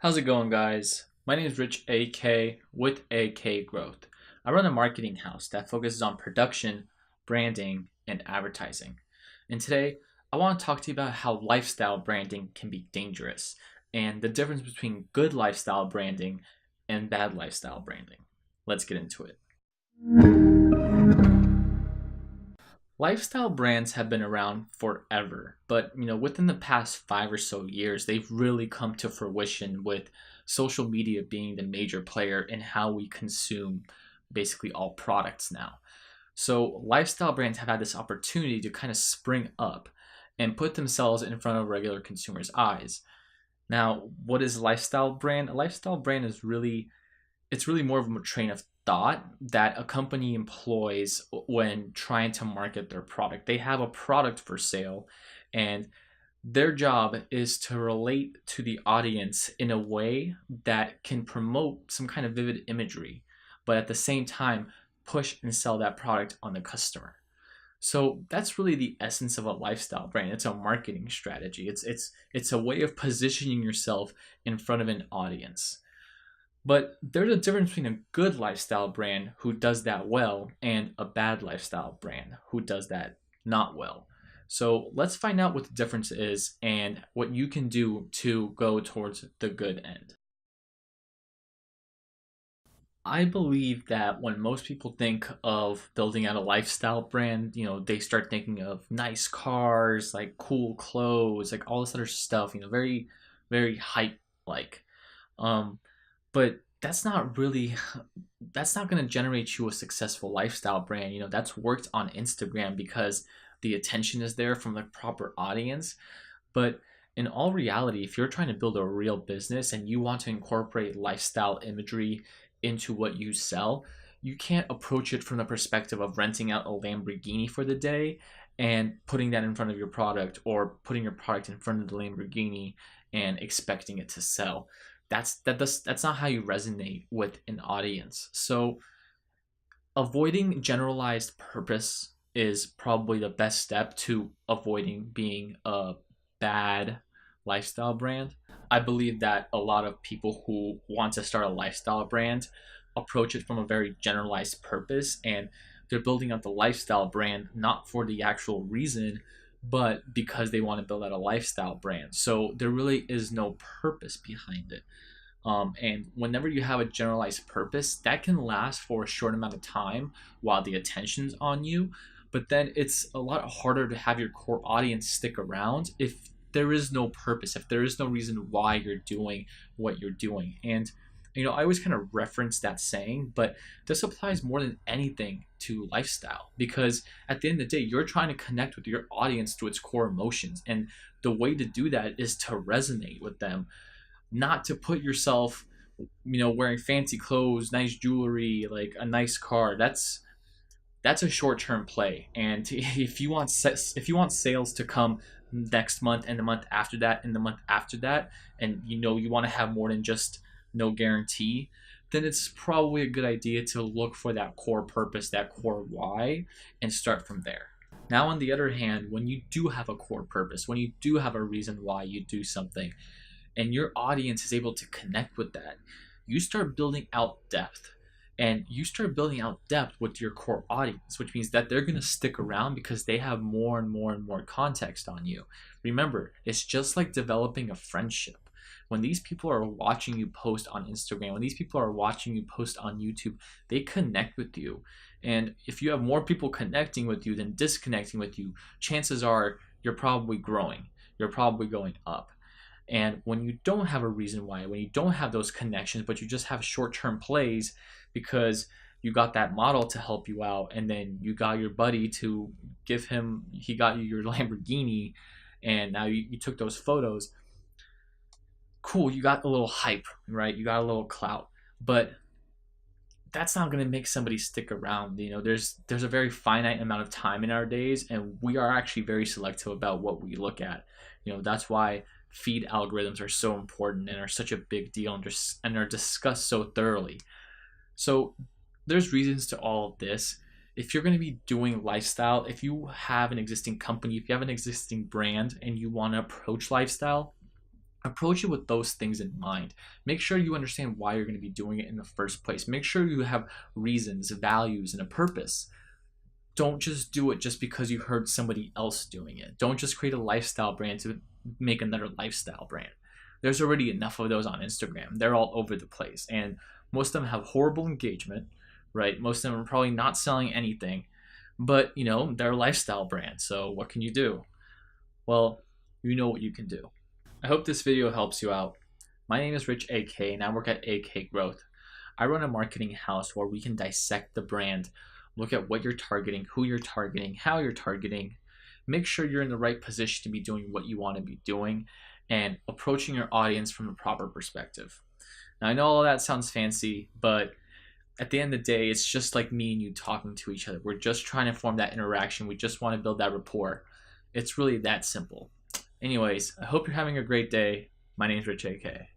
How's it going, guys? My name is Rich AK with AK Growth. I run a marketing house that focuses on production, branding, and advertising. And today, I want to talk to you about how lifestyle branding can be dangerous and the difference between good lifestyle branding and bad lifestyle branding. Let's get into it. Lifestyle brands have been around forever, but within the past 5 or so years, they've really come to fruition with social media being the major player in how we consume basically all products now. So, lifestyle brands have had this opportunity to kind of spring up and put themselves in front of regular consumers' eyes. Now, what is a lifestyle brand? A lifestyle brand is really more of a train of thought that a company employs when trying to market their product. They have a product for sale, and their job is to relate to the audience in a way that can promote some kind of vivid imagery, but at the same time push and sell that product on the customer. So that's really the essence of a lifestyle brand. It's a marketing strategy. It's a way of positioning yourself in front of an audience. But there's a difference between a good lifestyle brand who does that well and a bad lifestyle brand who does that not well. So let's find out what the difference is and what you can do to go towards the good end. I believe that when most people think of building out a lifestyle brand, they start thinking of nice cars, like cool clothes, like all this other stuff, very, very hype like. Um, but that's not going to generate you a successful lifestyle brand. That's worked on Instagram because the attention is there from the proper audience. But in all reality, if you're trying to build a real business and you want to incorporate lifestyle imagery into what you sell, you can't approach it from the perspective of renting out a Lamborghini for the day and putting that in front of your product, or putting your product in front of the Lamborghini and expecting it to sell. That's not how you resonate with an audience. So avoiding generalized purpose is probably the best step to avoiding being a bad lifestyle brand. I believe that a lot of people who want to start a lifestyle brand approach it from a very generalized purpose, and they're building up the lifestyle brand not for the actual reason, but because they want to build out a lifestyle brand. So there really is no purpose behind it. And whenever you have a generalized purpose, that can last for a short amount of time while the attention's on you. But then it's a lot harder to have your core audience stick around if there is no purpose, if there is no reason why you're doing what you're doing. And I always kind of reference that saying, but this applies more than anything to lifestyle, because at the end of the day, you're trying to connect with your audience through its core emotions. And the way to do that is to resonate with them, not to put yourself, wearing fancy clothes, nice jewelry, like a nice car. That's a short-term play. And if you want sales to come next month and the month after that and the month after that, and you want to have more than just no guarantee, then it's probably a good idea to look for that core purpose, that core why, and start from there. Now, on the other hand, when you do have a core purpose, when you do have a reason why you do something, and your audience is able to connect with that, you start building out depth. And you start building out depth with your core audience, which means that they're going to stick around because they have more and more and more context on you. Remember, it's just like developing a friendship. When these people are watching you post on Instagram, when these people are watching you post on YouTube, they connect with you. And if you have more people connecting with you than disconnecting with you, chances are you're probably growing. You're probably going up. And when you don't have a reason why, when you don't have those connections, but you just have short-term plays because you got that model to help you out, and then you got your buddy to he got you your Lamborghini, and now you took those photos. Cool, you got a little hype, right? You got a little clout, but that's not going to make somebody stick around. There's a very finite amount of time in our days, and we are actually very selective about what we look at. That's why feed algorithms are so important and are such a big deal, and are discussed so thoroughly. So there's reasons to all of this. If you're going to be doing lifestyle, if you have an existing company, if you have an existing brand and you want to approach lifestyle, Approach it with those things in mind. Make sure you understand why you're going to be doing it in the first place. Make sure you have reasons, values, and a purpose. Don't just do it just because you heard somebody else doing it. Don't just create a lifestyle brand to make another lifestyle brand. There's already enough of those on Instagram. They're all over the place, and most of them have horrible engagement, right? Most of them are probably not selling anything, but they're a lifestyle brand. So what can you do? Well, you know what you can do. I hope this video helps you out. My name is Rich AK, and I work at AK Growth. I run a marketing house where we can dissect the brand, look at what you're targeting, who you're targeting, how you're targeting, make sure you're in the right position to be doing what you want to be doing, and approaching your audience from a proper perspective. Now, I know all that sounds fancy, but at the end of the day, it's just like me and you talking to each other. We're just trying to form that interaction. We just want to build that rapport. It's really that simple. Anyways, I hope you're having a great day. My name is Rich AK.